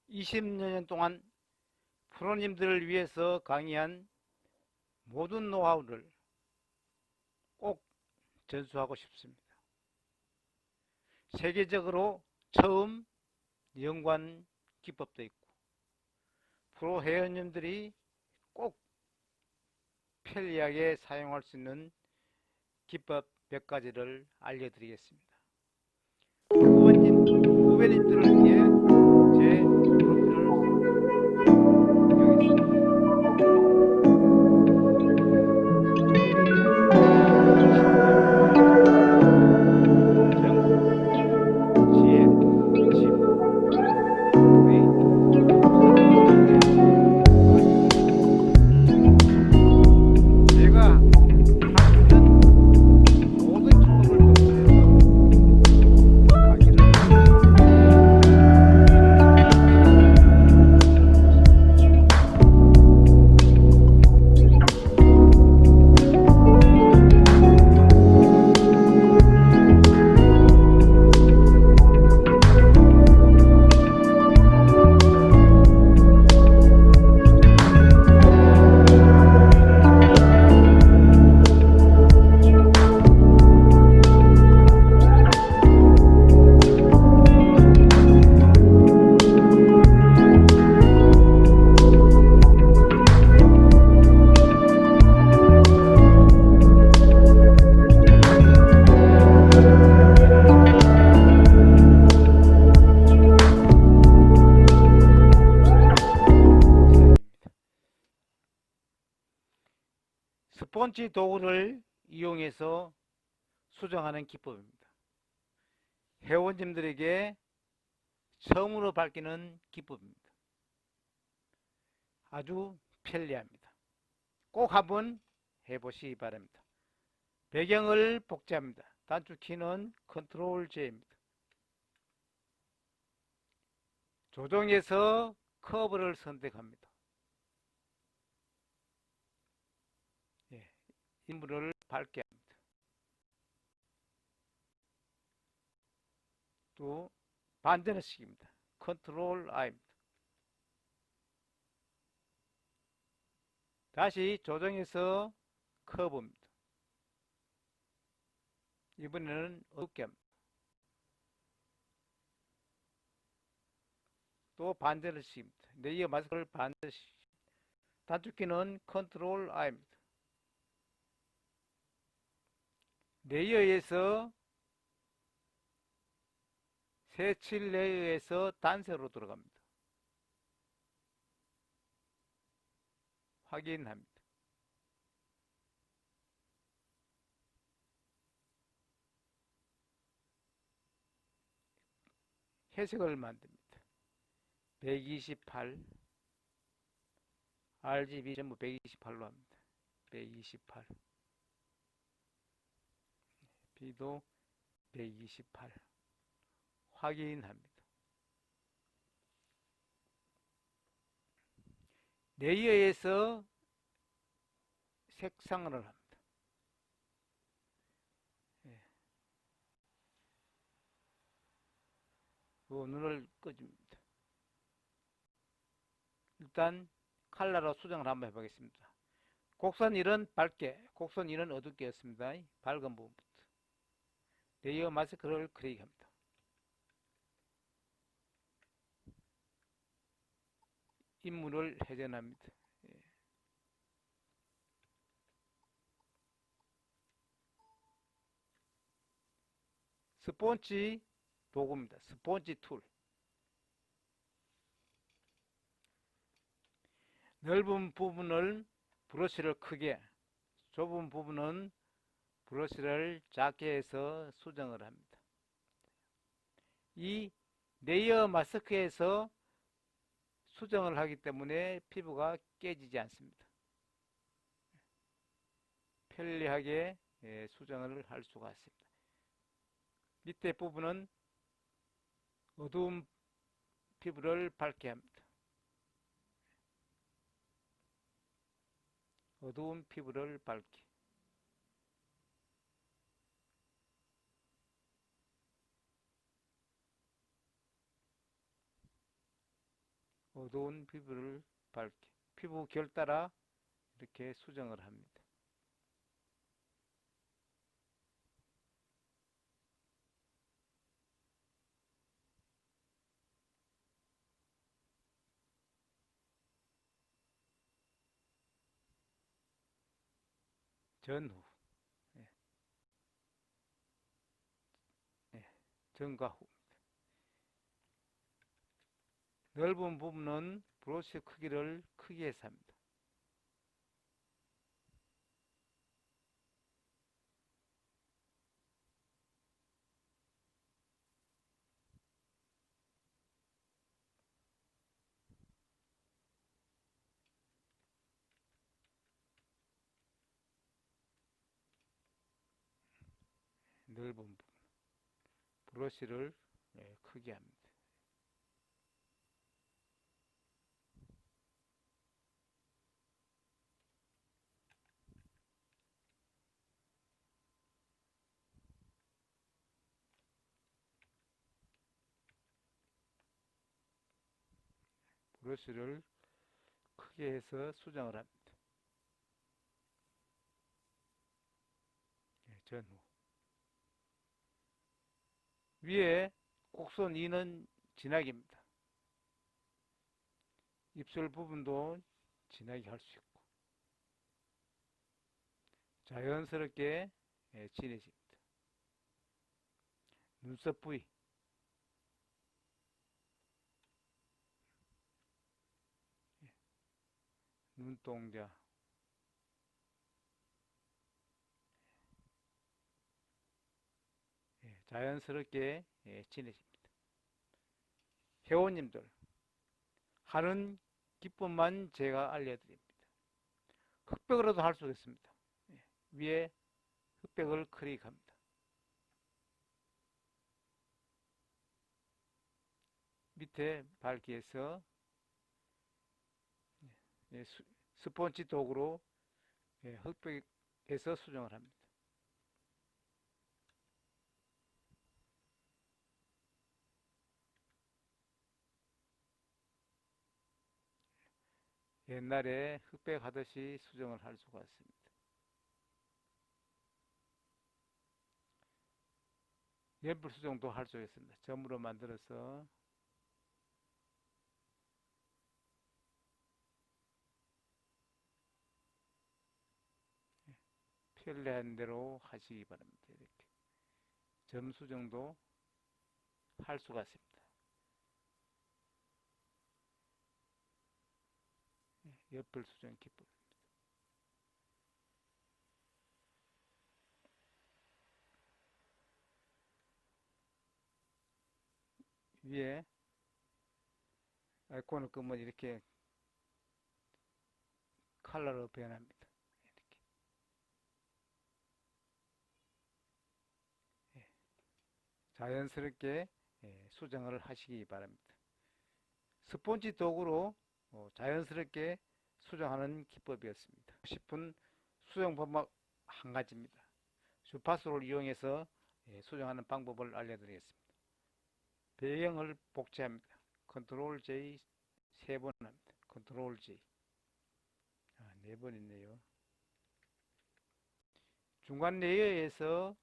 20년 동안 프로님들을 위해서 강의한 모든 노하우를 꼭 전수하고 싶습니다. 세계적으로 처음 연관 기법도 있고 프로 회원님들이 꼭 편리하게 사용할 수 있는 기법 몇 가지를 알려드리겠습니다. 후배님들을 위해 제 프로필을 스폰지 도구를 이용해서 수정하는 기법입니다. 회원님들에게 처음으로 밝히는 기법입니다. 아주 편리합니다. 꼭 한번 해보시기 바랍니다. 배경을 복제합니다. 단축키는 컨트롤 J입니다. 조정해서 커브를 선택합니다. 인물을 밝게 합니다. 또 반전의식입니다. 컨트롤 I입니다. 다시 조정해서 커브입니다. 이번에는 어둡게 합니다. 또 반전의식입니다. 레이어 마스크를 반전의식. 단축키는 컨트롤 I입니다. 레이어에서 새칠 레이어에서 단세로 들어갑니다. 확인합니다. 해석을 만듭니다. 128 RGB 전부 128로 합니다. 128 B도 128 확인합니다. 레이어에서 색상을 합니다. 눈을 꺼줍니다. 일단 컬러로 수정을 한번 해보겠습니다. 곡선 1은 밝게, 곡선 2는 어둡게 였습니다. 밝은 부분부터 레이어 마스크를 클릭합니다. 인물을 회전합니다. 스폰지 도구입니다. 스폰지 툴. 넓은 부분을 브러쉬를 크게, 좁은 부분은 브러쉬를 작게 해서 수정을 합니다. 이 레이어 마스크에서 수정을 하기 때문에 피부가 깨지지 않습니다. 편리하게 수정을 할 수가 있습니다. 밑에 부분은 어두운 피부를 밝게 합니다. 어두운 피부를 밝게. 어두운 피부를 밝게 피부 결 따라 이렇게 수정을 합니다. 전후, 예, 예, 전과 후. 넓은 부분은 브러쉬 크기를 크게 해서 합니다. 넓은 부분 브러쉬를 크게 합니다. 브러쉬를 크게 해서 수정을 합니다. 전후. 위에 곡선 2는 진하게입니다. 입술 부분도 진하게 할 수 있고 자연스럽게 진해집니다. 눈썹 부위 눈동자 자연스럽게 진해집니다. 회원님들 하는 기법만 제가 알려드립니다. 흑백으로도 할 수 있습니다. 위에 흑백을 클릭합니다. 밑에 밝기에서 스펀지 도구로 흑백에서 수정을 합니다. 옛날에 흑백 하듯이 수정을 할 수가 있습니다. 연필 수정도 할 수 있습니다. 점으로 만들어서 편리한 대로 하시기 바랍니다. 이렇게 점 수정도 할 수가 있습니다. 연필 수정 기법. 위에 아이콘을 끄면 이렇게 컬러로 변합니다. 이렇게. 자연스럽게 수정을 하시기 바랍니다. 스폰지 도구로 자연스럽게 수정하는 기법이었습니다. 싶은 수정 방법 한 가지입니다. 주파수를 이용해서 수정하는 방법을 알려드리겠습니다. 배경을 복제합니다. 컨트롤 J 3번 합니다. 컨트롤 J 4번 있네요. 중간 레이어에서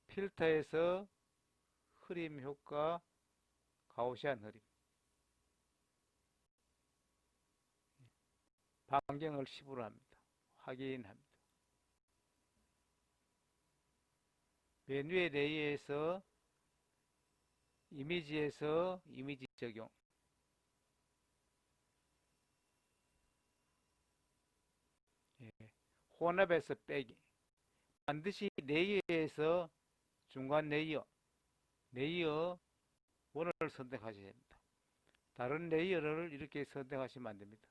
필터에서 흐림 효과 가우시안 흐림 반경을 10으로 합니다. 확인합니다. 맨 위에 레이어에서 이미지에서 이미지 적용 혼합에서 빼기 반드시 레이어에서 중간 레이어 1을 선택하셔야 됩니다. 다른 레이어를 이렇게 선택하시면 안됩니다.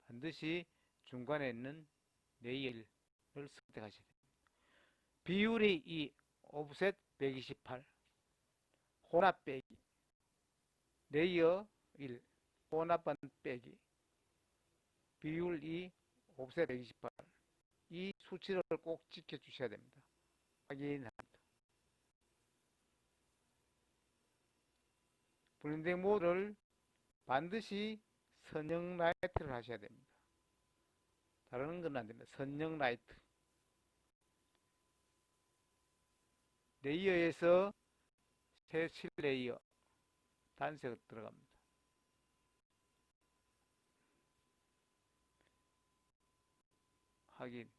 반드시 중간에 있는 레이어를 선택하셔야 됩니다. 비율이 2, 오프셋 128, 혼합 빼기, 레이어 1, 혼합은 빼기, 비율 2, 오프셋 128. 이 수치를 꼭 지켜주셔야 됩니다. 확인합니다. 블렌딩 모드를 반드시 선형 라이트를 하셔야 됩니다. 다른 건 안 됩니다. 선형 라이트. 레이어에서 새 7레이어 단색 들어갑니다. 확인.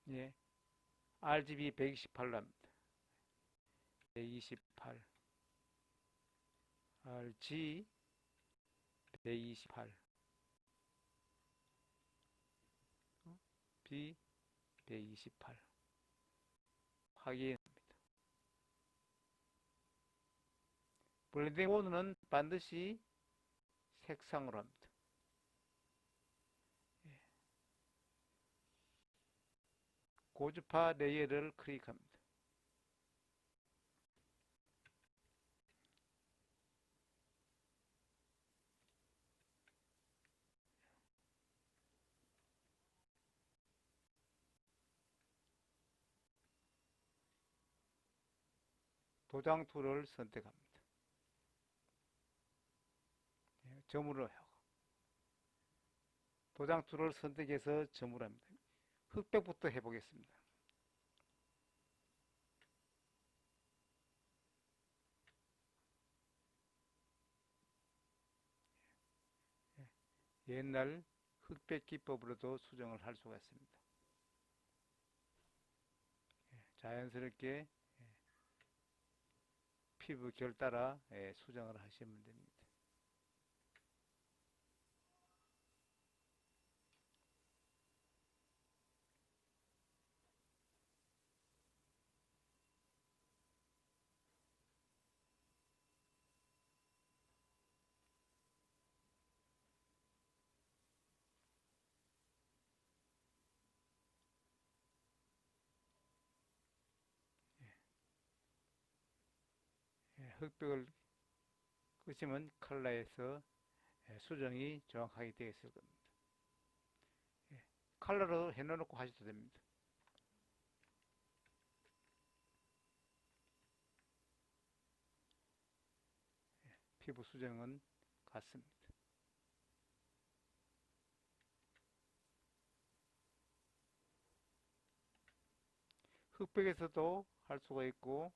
예. RGB 128로 합니다. 128. RG 128. B 128. 확인합니다. 블렌딩 모드는 반드시 색상으로 합니다. 고주파 레이어를 클릭합니다. 도장 툴을 선택합니다. 점으로 하고 도장 툴을 선택해서 점으로 합니다. 흑백부터 해보겠습니다. 옛날 흑백 기법으로도 수정을 할 수가 있습니다. 자연스럽게 피부 결 따라 수정을 하시면 됩니다. 흑백을 끄시면 컬러에서 수정이 정확하게 되어 있을 겁니다. 컬러로 해놓고 하셔도 됩니다. 피부 수정은 같습니다. 흑백에서도 할 수가 있고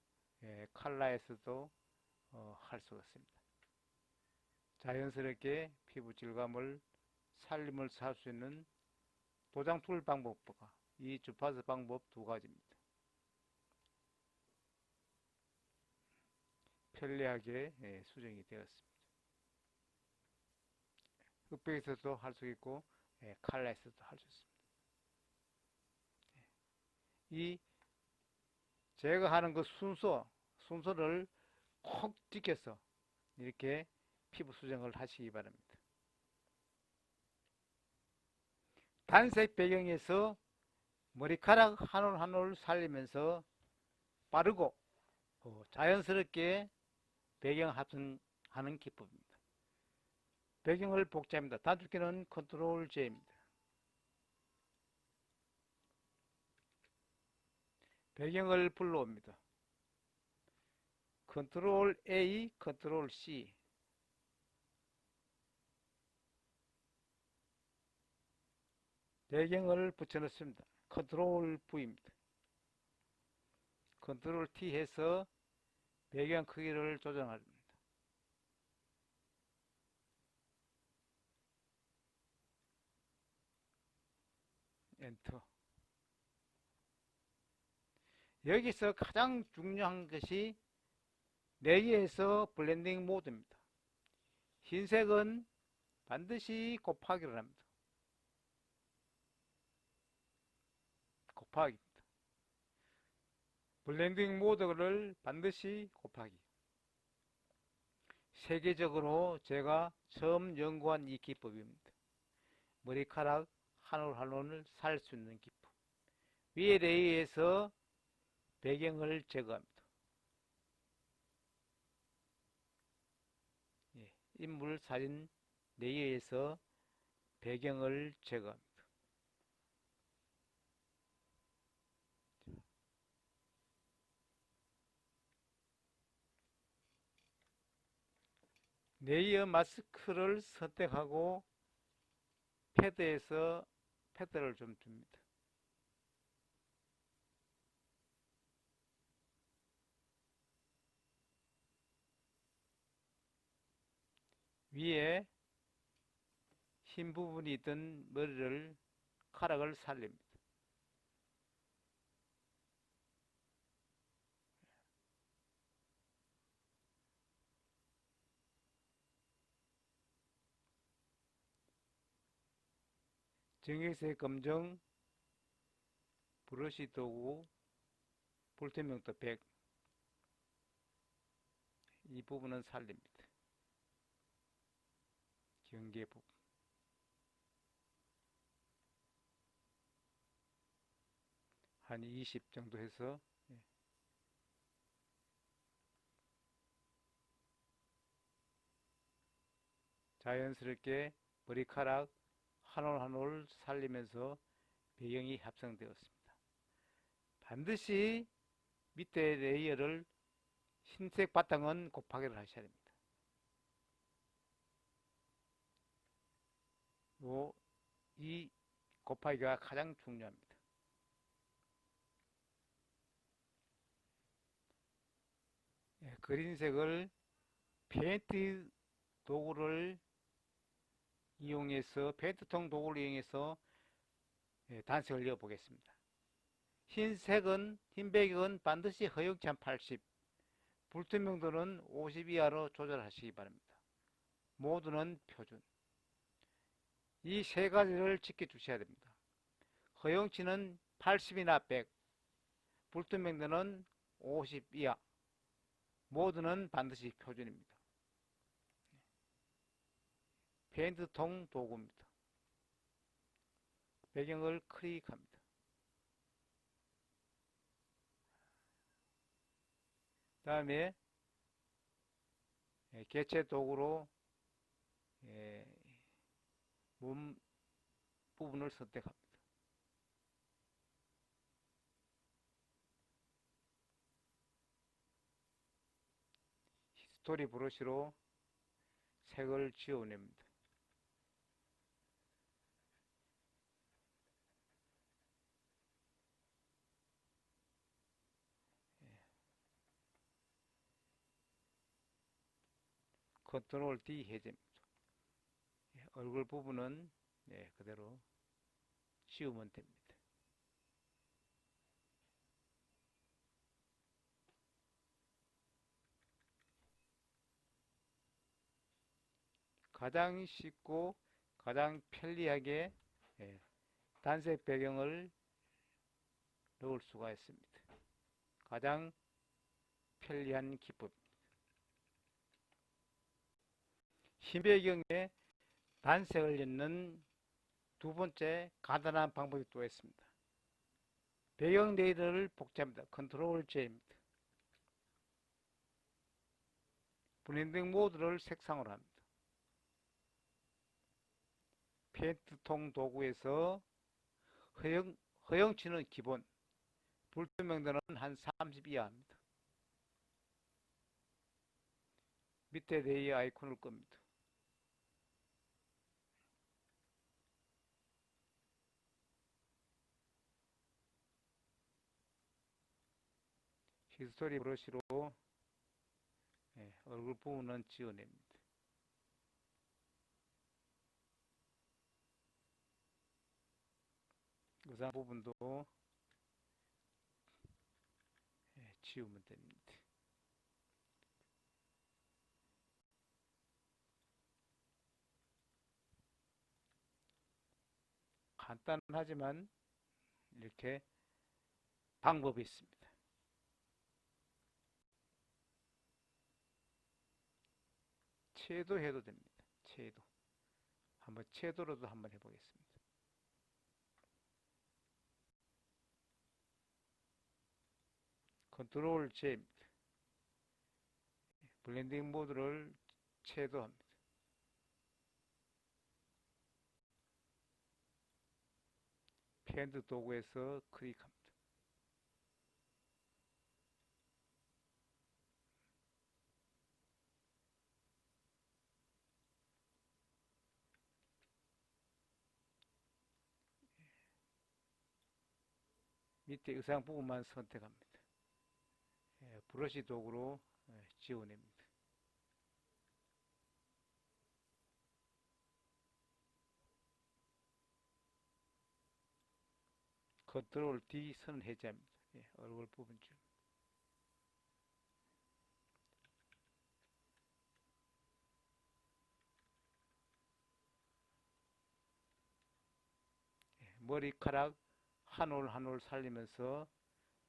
컬러에서도 할 수가 있습니다. 자연스럽게 피부 질감을 살림을 할 수 있는 도장 툴 방법과 이 주파수 방법 두 가지입니다. 편리하게 수정이 되었습니다. 흑백에서도 할 수 있고 컬러에서도 할 수 있습니다. 이 제가 하는 그 순서를 콕 지켜서 이렇게 피부 수정을 하시기 바랍니다. 단색 배경에서 머리카락 한 올 한 올 살리면서 빠르고 자연스럽게 배경 합성하는 기법입니다. 배경을 복제합니다. 단축키는 컨트롤 J입니다. 배경을 불러옵니다. 컨트롤 A, 컨트롤 C. 배경을 붙여넣습니다. 컨트롤 V입니다. 컨트롤 T 해서 배경 크기를 조정합니다. 엔터. 여기서 가장 중요한 것이 레이어에서 블렌딩 모드입니다. 흰색은 반드시 곱하기를 합니다. 곱하기입니다. 블렌딩 모드를 반드시 곱하기. 세계적으로 제가 처음 연구한 이 기법입니다. 머리카락 한 올 한 올을 살 수 있는 기법. 위에 레이어에서 배경을 제거합니다. 인물 사진 레이어에서 배경을 제거합니다. 레이어 마스크를 선택하고 패드에서 패드를 좀 줍니다. 위에 흰 부분이 있던 머리를 카락을 살립니다. 정액색 검정 브러쉬 도구 볼트명도 100 이 부분은 살립니다. 경계 부분 한 20 정도 해서 자연스럽게 머리카락 한 올 한 올 살리면서 배경이 합성되었습니다. 반드시 밑에 레이어를 흰색 바탕은 곱하기를 하셔야 됩니다. 이 곱하기가 가장 중요합니다. 그린색을 페인트 도구를 이용해서 페인트통 도구를 이용해서 단색을 이어 보겠습니다. 흰색은 흰 배경은 반드시 허용치 80, 불투명도는 50 이하로 조절하시기 바랍니다. 모두는 표준. 이 세 가지를 지켜주셔야 됩니다. 허용치는 80이나 100, 불투명도는 50 이하, 모두는 반드시 표준입니다. 페인트통 도구입니다. 배경을 클릭합니다. 다음에 개체 도구로 몸 부분을 선택합니다. 히스토리 브러쉬로 색을 지워냅니다. 컨트롤 D 해제입니다. 얼굴 부분은 그대로 지우면 됩니다. 가장 쉽고 가장 편리하게 단색 배경을 넣을 수가 있습니다. 가장 편리한 기법입니다. 흰 배경에 단색을 넣는 두 번째 간단한 방법이 또 있습니다. 배경 레이어를 복제합니다. 컨트롤 J입니다. 블렌딩 모드를 색상으로 합니다. 페인트통 도구에서 허용치는 기본, 불투명도는 한 30 이하입니다. 밑에 레이어 아이콘을 겁니다. 히스토리 브러쉬로 얼굴 부분은 지워냅니다. 의상 부분도 지우면 됩니다. 간단하지만 이렇게 방법이 있습니다. 채도해도 됩니다. 채도. 채도로도 한번 해보겠습니다. 컨트롤 J입니다. 블렌딩 모드를 채도합니다. 펜드 도구에서 클릭합니다. 밑에 의상 부분만 선택합니다. 브러쉬 도구로 지워냅니다. 컨트롤 D 선 해제합니다. 얼굴 부분 줄. 머리카락 한 올 한 올 살리면서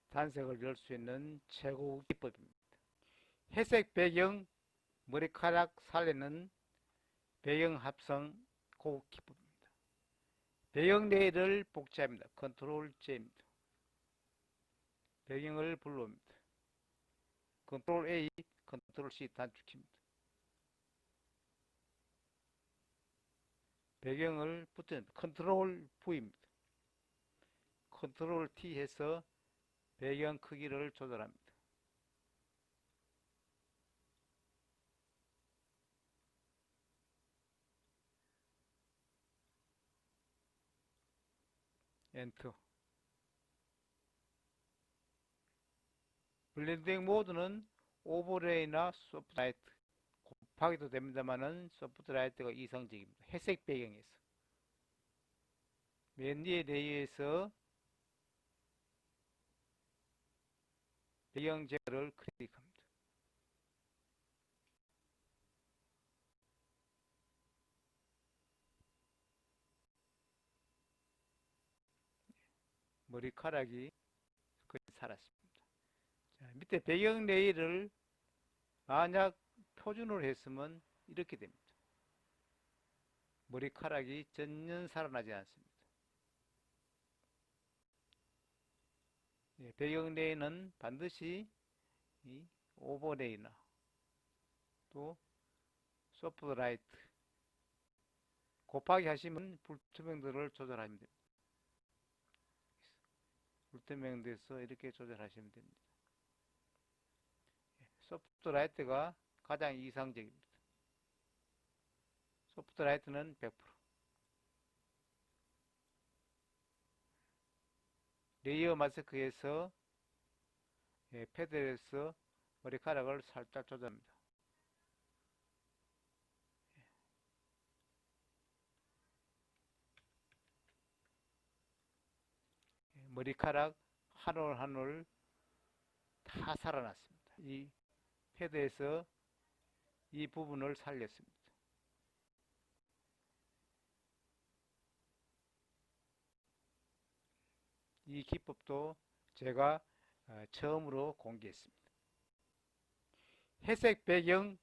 단색을 낼 수 있는 최고 기법입니다. 회색 배경 머리카락 살리는 배경 합성 고급 기법입니다. 배경 레이를 복제합니다. 컨트롤 J입니다. 배경을 불러옵니다. 컨트롤 A, 컨트롤 C 단축키입니다. 배경을 붙여줍니다. 컨트롤 V입니다. 컨트롤 T 해서 배경 크기를 조절합니다. 엔터. 블렌딩 모드는 오버레이나 소프트라이트 곱하기도 됩니다만은 소프트라이트가 이상적입니다. 회색 배경에서 맨 위에 레이어에서 배경 제어를 클릭합니다. 머리카락이 거의 살았습니다. 자, 밑에 배경 레이를 만약 표준으로 했으면 이렇게 됩니다. 머리카락이 전혀 살아나지 않습니다. 배경 레이는 반드시 이 오버레이나 또 소프트라이트 곱하기 하시면 불투명도를 조절하면 됩니다. 불투명도에서 이렇게 조절하시면 됩니다. 소프트라이트가 가장 이상적입니다. 소프트라이트는 100%. 레이어 마스크에서 패드에서 머리카락을 살짝 조절합니다. 머리카락 한 올 한 올 다 살아났습니다. 이 패드에서 이 부분을 살렸습니다. 이 기법도 제가 처음으로 공개했습니다. 회색 배경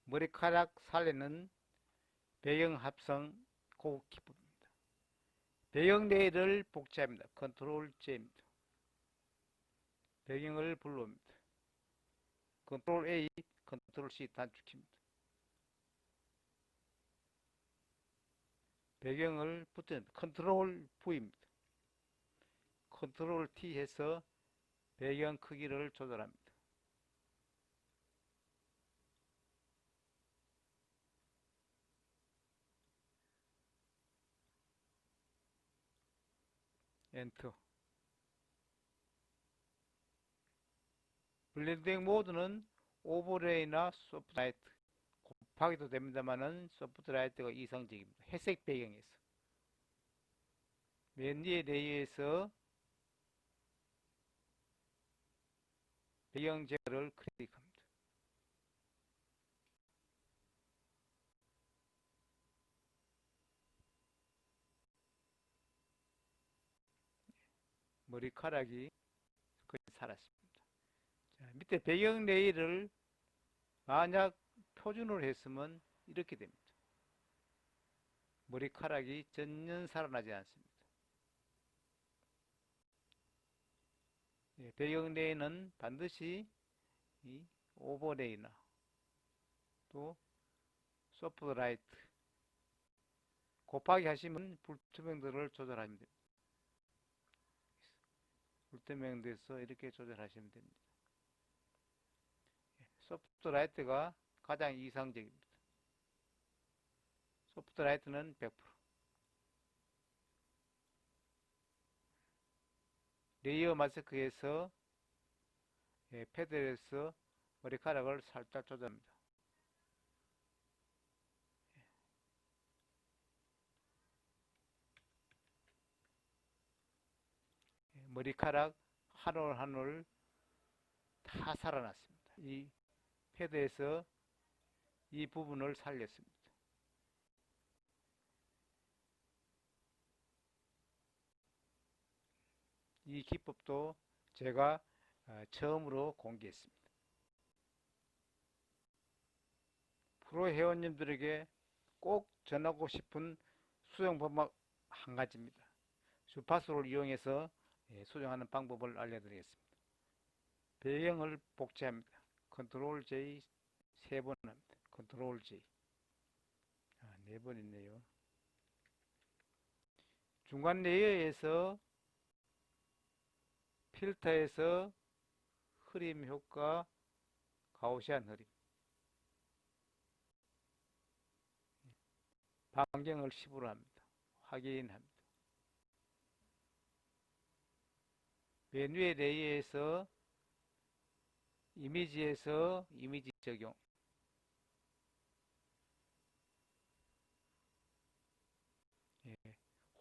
머리카락 살리는 배경 합성 고급 기법입니다. 배경 레이를 복제합니다. 컨트롤 J입니다. 배경을 불러옵니다. 컨트롤 A, 컨트롤 C 단축키입니다. 배경을 붙여줍니다. 컨트롤 V입니다. 컨트롤 T 해서 배경 크기를 조절합니다. 엔터. 블렌딩 모드는 오버레이나 소프트라이트 곱하기도 됩니다만은 소프트라이트가 이상적입니다. 회색 배경에서 맨 위에 레이어에서 배경 제어를 클릭합니다. 머리카락이 거의 살았습니다. 자, 밑에 배경 레이를 만약 표준으로 했으면 이렇게 됩니다. 머리카락이 전혀 살아나지 않습니다. 배경 레이는 반드시 이 오버레이나 또 소프트라이트 곱하기 하시면 불투명도를 조절하면 됩니다. 불투명도에서 이렇게 조절하시면 됩니다. 소프트라이트가 가장 이상적입니다. 소프트라이트는 100%. 레이어 마스크에서 패드에서 머리카락을 살짝 조절합니다. 머리카락 한 올 한 올 다 살아났습니다. 이 패드에서 이 부분을 살렸습니다. 이 기법도 제가 처음으로 공개했습니다. 프로 회원님들에게 꼭 전하고 싶은 수정 방법 한 가지입니다. 주파수를 이용해서 수정하는 방법을 알려드리겠습니다. 배경을 복제합니다. 컨트롤 J 3번 합니다. 컨트롤 J 4번 있네요. 중간 레이어에서 필터에서 흐림 효과, 가우시안 흐림 반경을 10으로 합니다. 확인합니다. 맨 위에 레이어에서 이미지에서 이미지 적용,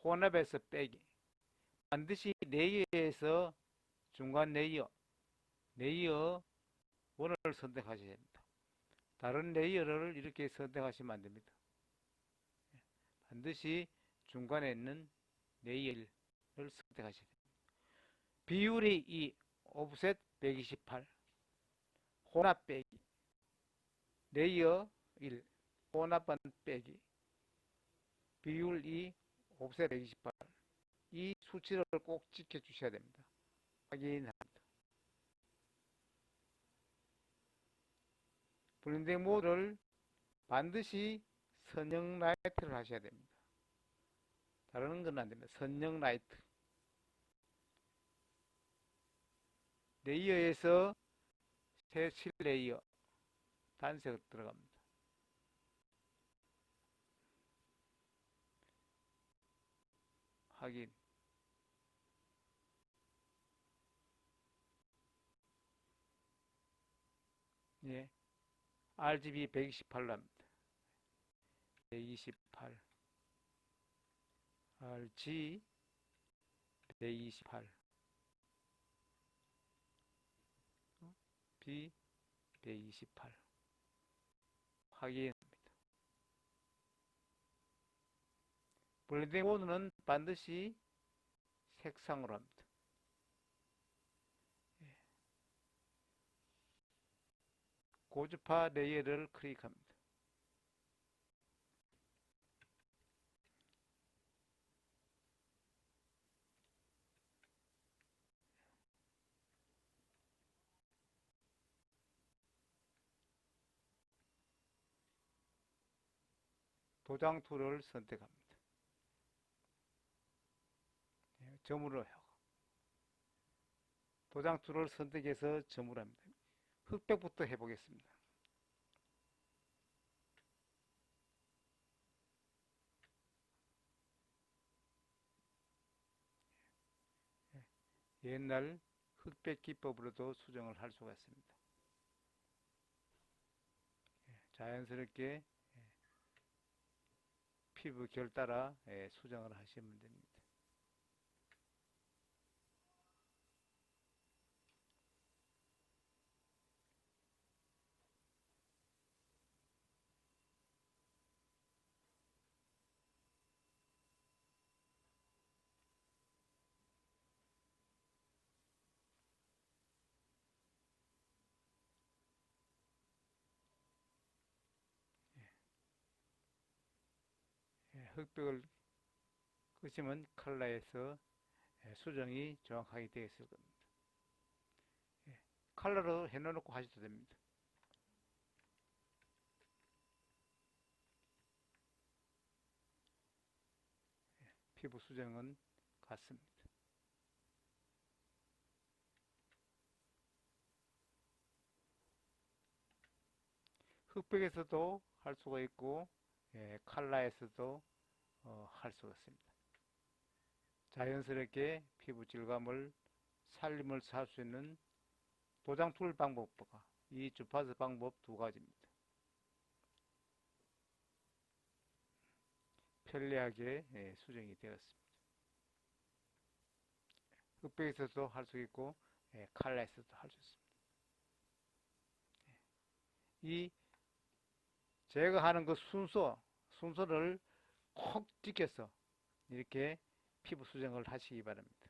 혼합에서 빼기, 반드시 레이어에서 중간 레이어 1을 선택하셔야 됩니다. 다른 레이어를 이렇게 선택하시면 안됩니다. 반드시 중간에 있는 레이어를 선택하셔야 됩니다. 비율이 2, 오프셋 128, 혼합 빼기, 레이어 1, 혼합반 빼기, 비율 2, 오프셋 128. 이 수치를 꼭 지켜주셔야 됩니다. 확인합니다. 블렌딩 모드를 반드시 선형 라이트를 하셔야 됩니다. 다른 건 안 됩니다. 선형 라이트. 레이어에서 새 실레이어 단색 들어갑니다. 확인. 예. RGB 128로 합니다. 128 RG 128 B 128 확인합니다. 블렌딩 모드는 반드시 색상으로 합니다. 고주파 레이어를 클릭합니다. 도장 툴을 선택합니다. 점으로 하고 도장 툴을 선택해서 점으로 합니다. 흑백부터 해보겠습니다. 옛날 흑백 기법으로도 수정을 할 수가 있습니다. 자연스럽게 피부 결 따라 수정을 하시면 됩니다. 흑백을 끄시면 컬러에서 수정이 정확하게 되어 있을 겁니다. 컬러로 해놓고 하셔도 됩니다. 피부 수정은 같습니다. 흑백에서도 할 수가 있고 컬러에서도 할 수가 있습니다. 자연스럽게 피부 질감을 살림을 할 수 있는 도장 툴 방법과 이 주파수 방법 두 가지입니다. 편리하게 수정이 되었습니다. 흑백에서도 할 수 있고 칼라에서도 할 수 있습니다. 이 제거하는 그 순서를 콕 지켜서 이렇게 피부 수정을 하시기 바랍니다.